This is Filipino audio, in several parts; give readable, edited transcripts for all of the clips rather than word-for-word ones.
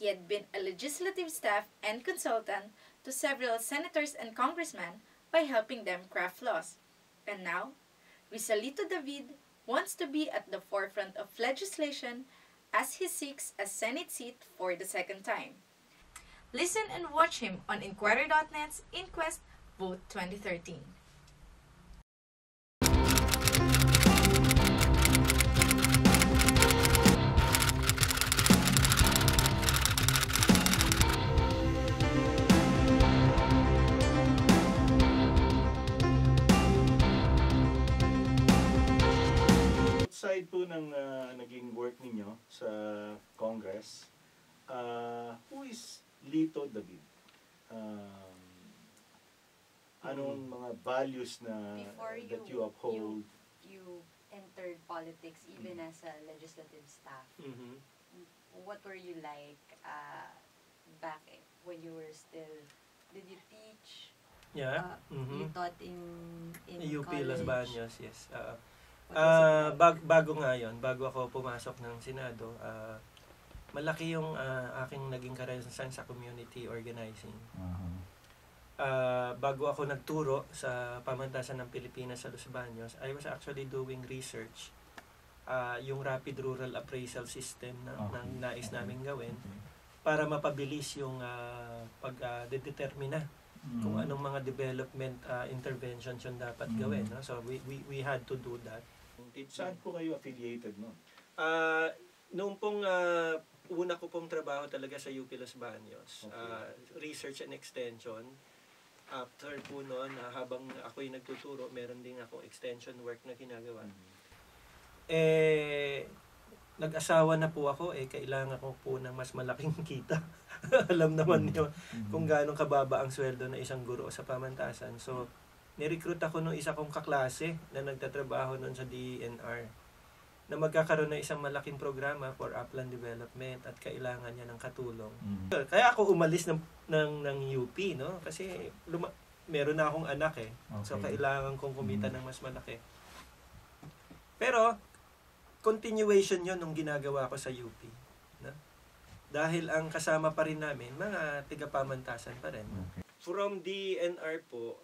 had been a legislative staff and consultant to several senators and congressmen by helping them craft laws. And now, Rizalito David wants to be at the forefront of legislation as he seeks a Senate seat for the second time. Listen and watch him on Inquirer.net's Inquest Vote 2013. Outside po ng naging work ninyo sa Congress, who is Lito David? Anong mga values na that you uphold? You entered politics even as a legislative staff. What were you like back when you were still? Did you teach? Yeah. You taught in UP college? Las Bañas, yes. What was it like? Bago nga yun, bago ako pumasok ng Senado, malaki yung aking naging karanasan sa community organizing. Bago ako nagturo sa pamantasan ng Pilipinas sa Los Baños, I was actually doing research. Yung Rapid Rural Appraisal System na nais namin gawin para mapabilis yung pag-determina kung anong mga development interventions yung dapat gawin. No? So we had to do that. Saan po kayo affiliated noon? Noong pong una ko pong trabaho talaga sa UP Los Baños, research and extension. After po noon, habang ako'y nagtuturo, meron din ako extension work na ginagawa. Nag-asawa na po ako, kailangan ko po ng mas malaking kita. Alam naman niyo kung gaano kababa ang sweldo na isang guro sa pamantasan. So, ni-recruit ako nung isa kong kaklase na nagtatrabaho noon sa DENR na magkakaroon ng isang malaking programa for upland development at kailangan niya ng katulong. Kaya ako umalis ng UP, no? Kasi meron na akong anak So kailangan kong kumita ng mas malaki. Pero continuation 'yon nung ginagawa ko sa UP, no? Dahil ang kasama pa rin namin mga tiga-pamantasan pa rin. From DNR po,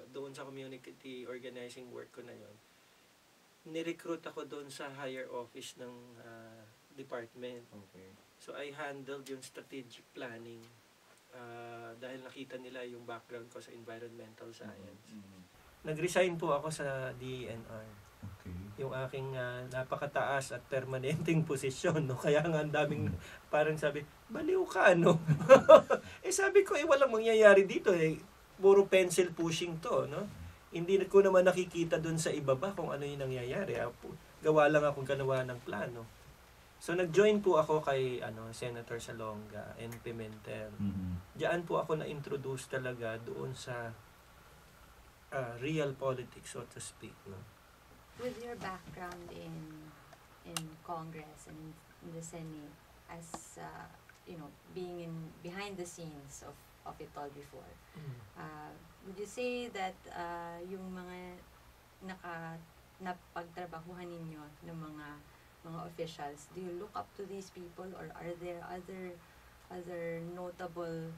doon sa community organizing work ko na yon, ni-recruit ako doon sa higher office ng department. So I handled yung strategic planning dahil nakita nila yung background ko sa environmental science. Nag-resign po ako sa DNR. Yung aking napakataas at permanenteng posisyon, no? Kaya nga ang daming parang sabi, baliw ka, no? Sabi ko, walang mangyayari dito, puro pencil pushing to, no? Hindi ko naman nakikita dun sa ibaba kung ano yung nangyayari. Gawa lang akong ganawa ng plano. So nag-join po ako kay Senator Salonga and Pimentel. Diyan po ako na-introduce talaga doon sa real politics, so to speak, no? With your background in Congress and in the Senate, as being behind the scenes of it all before, would you say that yung mga napagtrabahuhan ninyo ng mga officials, do you look up to these people, or are there other notable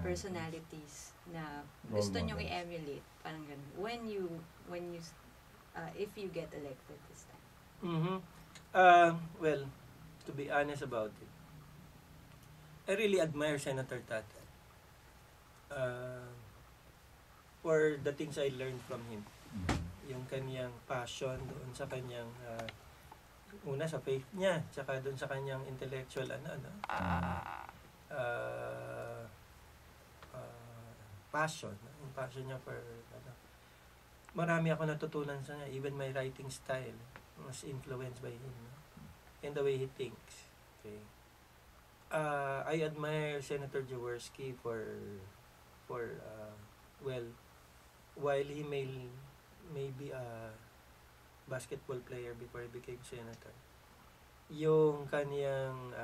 personalities na gusto nyo i-emulate, parang ganun, when you if you get elected this time? Well, to be honest about it, I really admire Senator Tatay for the things I learned from him. Yung kanyang passion doon sa kanyang una sa faith niya, tsaka doon sa kanyang intellectual passion. Yung passion niya for marami ako natutunan sa kanya. Even my writing style was influenced by him, no? And the way he thinks. Okay. I admire Senator Jaworski for while he may be a basketball player before he became senator, yung kaniyang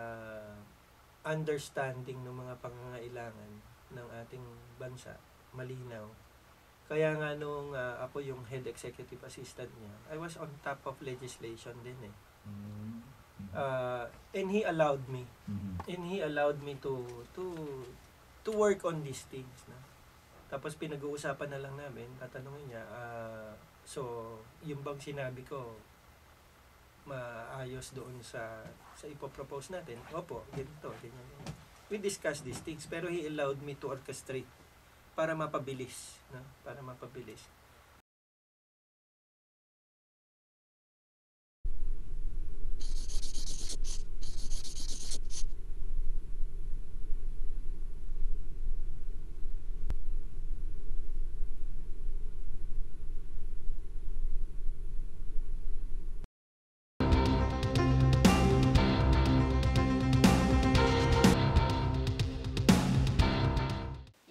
understanding ng mga pangangailangan ng ating bansa malinaw. Kaya nga nung ako yung head executive assistant niya, I was on top of legislation din And he allowed me. And he allowed me to work on these things. No? Tapos pinag-uusapan na lang namin, tatanungin niya, so yung bang sinabi ko, maayos doon sa ipopropose natin? Opo, ganito, ganyan. We discussed these things, pero he allowed me to orchestrate para mapabilis. No? Para mapabilis.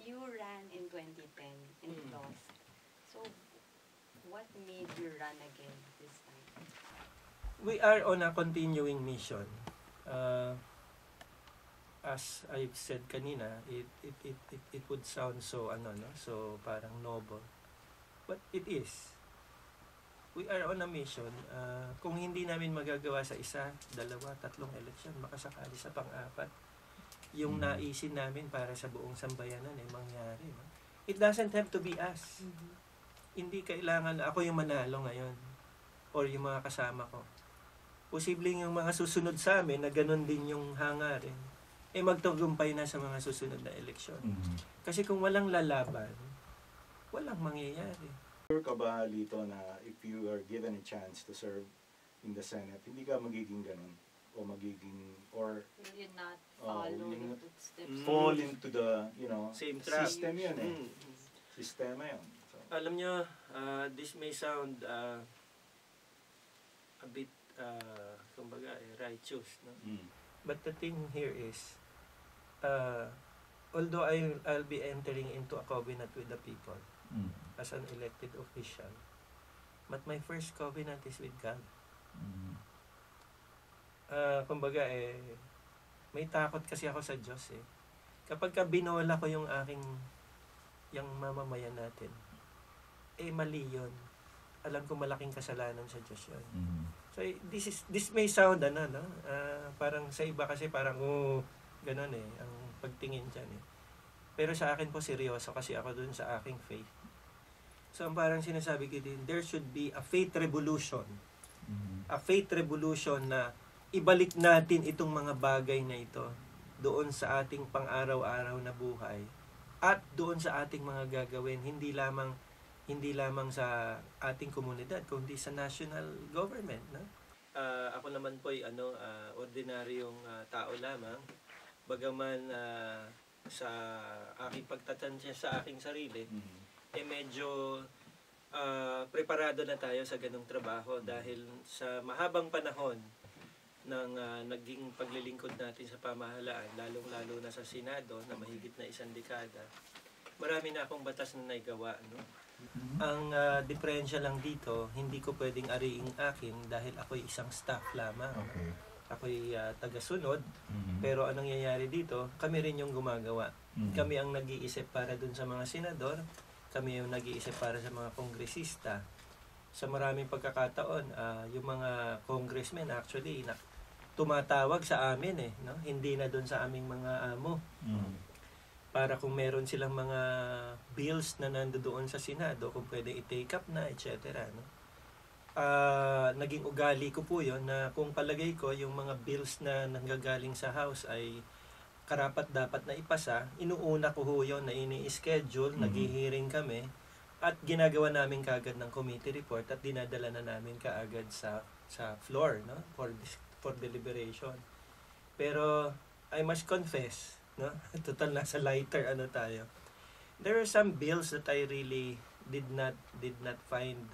You ran in 2010 and lost. So, what made you run again this time? We are on a continuing mission. As I've said kanina, it would sound so so parang noble, but it is. We are on a mission. Kung hindi namin magagawa sa isa, dalawa, tatlong eleksyon, makasakali sa pang-apat, yung naisin namin para sa buong sambayanan mangyari. No? It doesn't have to be us. Hindi kailangan ako yung manalo ngayon or yung mga kasama ko. Posibleng yung mga susunod sa amin na ganun din yung hangarin, magtagumpay na sa mga susunod na eleksyon. Kasi kung walang lalaban, walang mangyayari. Sure ka ba, Lito, na if you are given a chance to serve in the Senate, hindi ka magiging ganun? O magiging, or Will you not follow will you the not footsteps? fall into the, Same trap. system yun Sistema yun. So, Alam nyo, this may sound a bit, kumbaga, righteous. No? But the thing here is, although I'll be entering into a covenant with the people as an elected official, but my first covenant is with God. Kumbaga, may takot kasi ako sa Diyos. Kapag binola ko yung yung mamamayan natin, mali yun. Alam ko malaking kasalanan sa Diyos yun. So, this may sound, parang sa iba kasi parang, ganun ang pagtingin dyan Pero sa akin po, seryoso kasi ako dun sa aking faith. So, ang parang sinasabi ko din, there should be a faith revolution. A faith revolution na ibalik natin itong mga bagay na ito doon sa ating pang-araw-araw na buhay at doon sa ating mga gagawin, hindi lamang sa ating komunidad, kundi sa national government. No? Ako naman po ay ordinaryong tao lamang, bagaman sa aking pagtatansya sa aking sarili, medyo preparado na tayo sa ganung trabaho dahil sa mahabang panahon ng naging paglilingkod natin sa pamahalaan, lalong-lalo na sa Senado na mahigit na 1 dekada, marami na akong batas na naigawa. No? Ang diferensya lang dito, hindi ko pwedeng ariing akin dahil ako'y isang staff lamang. okay. Ako'y tagasunod, pero anong nangyayari dito, kami rin yung gumagawa. Kami ang nag-iisip para dun sa mga senador, kami yung nag-iisip para sa mga kongresista. Sa maraming pagkakataon, yung mga congressmen actually tumatawag sa amin no? Hindi na dun sa aming mga amo. Para kung meron silang mga bills na nandoon sa Senado, kung pwede i-take up na, etc. No? Naging ugali ko po yon na kung palagay ko yung mga bills na nanggagaling sa House ay karapat dapat na ipasa, inuuna ko yun na ini-schedule, naghihiring kami, at ginagawa namin kaagad ng committee report at dinadala na namin kaagad sa floor no? for deliberation. Pero I must confess, no? Total nasa lighter tayo. There are some bills that I really did not find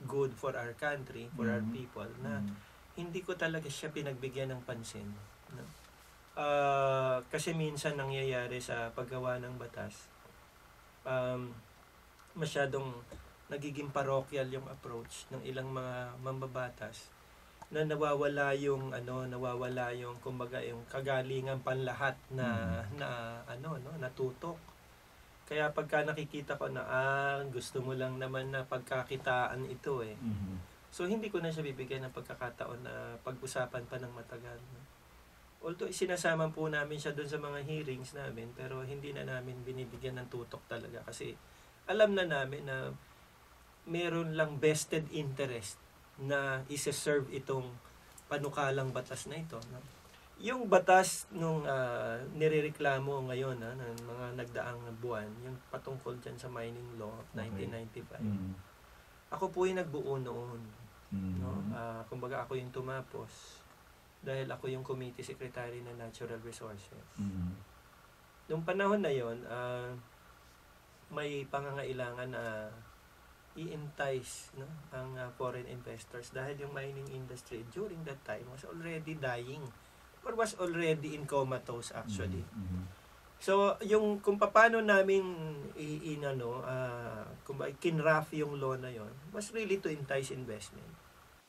good for our country, for our people, na hindi ko talaga siya pinagbigyan ng pansin. No? Kasi minsan nangyayari sa paggawa ng batas, masyadong nagiging parochial yung approach ng ilang mga mambabatas na nawawala yung kumbaga yung kagalingan panlahat na natutok. Kaya pagka nakikita ko na gusto mo lang naman na pagkakitaan ito So hindi ko na siya bibigyan ng pagkakataon na pag-usapan pa ng matagal. No? Although sinasama po namin siya doon sa mga hearings namin, pero hindi na namin binibigyan ng tutok talaga kasi alam na namin na meron lang vested interest na isa-serve itong panukalang batas na ito. No? Yung batas nung nirereklamo ngayon ng mga nagdaang buwan, yung patungkol dyan sa mining law of 1995, ako po yung nagbuo noon. No? Kumbaga ako yung tumapos dahil ako yung committee secretary ng Natural Resources. Noong panahon na yon, may pangangailangan na i-entice, no, ang foreign investors dahil yung mining industry during that time was already dying or was already in comatose actually. So yung kung paano namin kinraft yung law na yon was really to entice investment.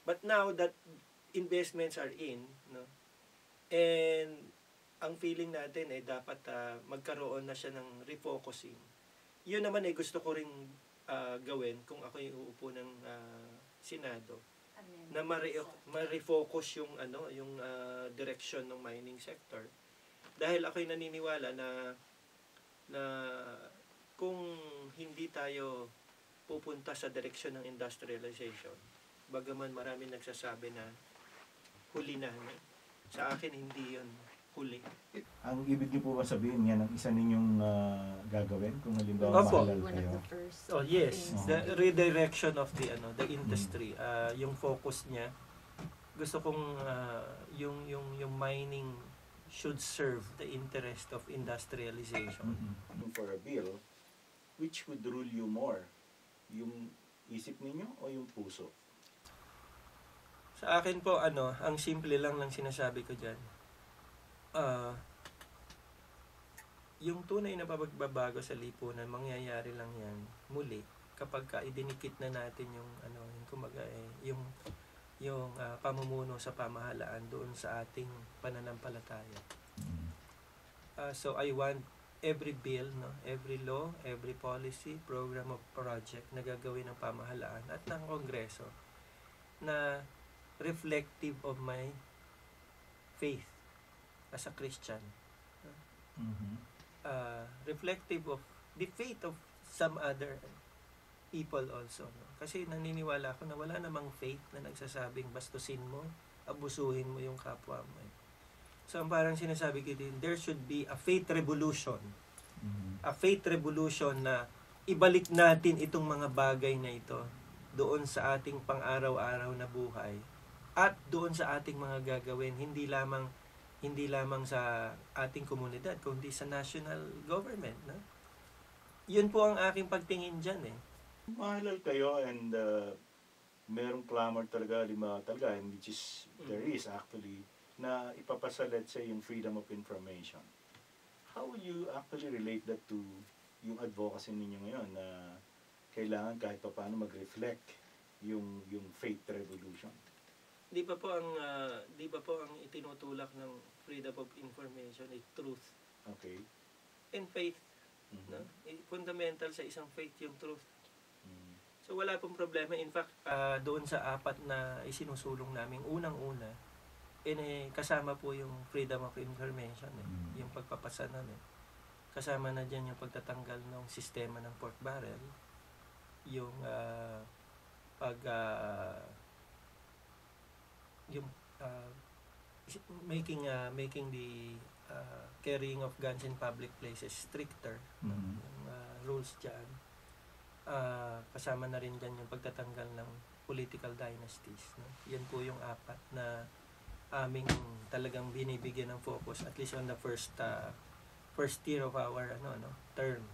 But now that investments are in, no, and ang feeling natin dapat magkaroon na siya ng refocusing. Yun naman gusto ko ring gawin kung ako yung uupo ng Senado na ma-refocus yung yung direction ng mining sector. Dahil ako'y naniniwala na kung hindi tayo pupunta sa direksyon ng industrialization, bagaman marami nagsasabi na huli na, sa akin hindi yun huli. Ang ibig niyo po ba sabihin yan ang isa ninyong gagawin kung halimbawa Opo. mahalal One of kayo? the first Oh yes, things. the redirection of the industry, yung focus niya. Gusto kong yung mining should serve the interest of industrialization. For a bill, which would rule you more? Yung isip ninyo o yung puso? Sa akin po ang simple lang ng sinasabi ko diyan. Yung tunay na pagbabago sa lipunan, mangyayari lang yan muli kapag idinikit na natin yung yung pamumuno sa pamahalaan doon sa ating pananampalataya. So I want every bill, no, every law, every policy, program of project na gagawin ng pamahalaan at ng Kongreso na reflective of my faith as a Christian. Reflective of the faith of some other people also. No? Kasi naniniwala ako na wala namang faith na nagsasabing bastusin mo, abusuhin mo yung kapwa mo. So ang parang sinasabi ko din, there should be a faith revolution. A faith revolution na ibalik natin itong mga bagay na ito doon sa ating pang-araw-araw na buhay at doon sa ating mga gagawin, hindi lamang sa ating komunidad, kundi sa national government. No? Yun po ang aking pagtingin dyan. Mahalal kayo and merong clamor talaga, and which is, there is actually, na ipapasa, let's say, yung freedom of information. How will you actually relate that to yung advocacy ninyo ngayon na kailangan kahit pa paano mag-reflect yung faith revolution? Di ba po ang itinutulak ng freedom of information ay truth Okay. and faith, no? Fundamental sa isang faith yung truth. So wala pong problema. In fact, doon sa apat na isinusulong namin unang-una, kasama po yung freedom of information, yung pagpapasa namin. Kasama na diyan yung pagtatanggal ng sistema ng pork barrel, yung making the carrying of guns in public places stricter, yung rules dyan. Kasama na rin dyan yung pagtatanggal ng political dynasties, no? Yan po yung apat na aming talagang binibigyan ng focus, at least on the first year of our term.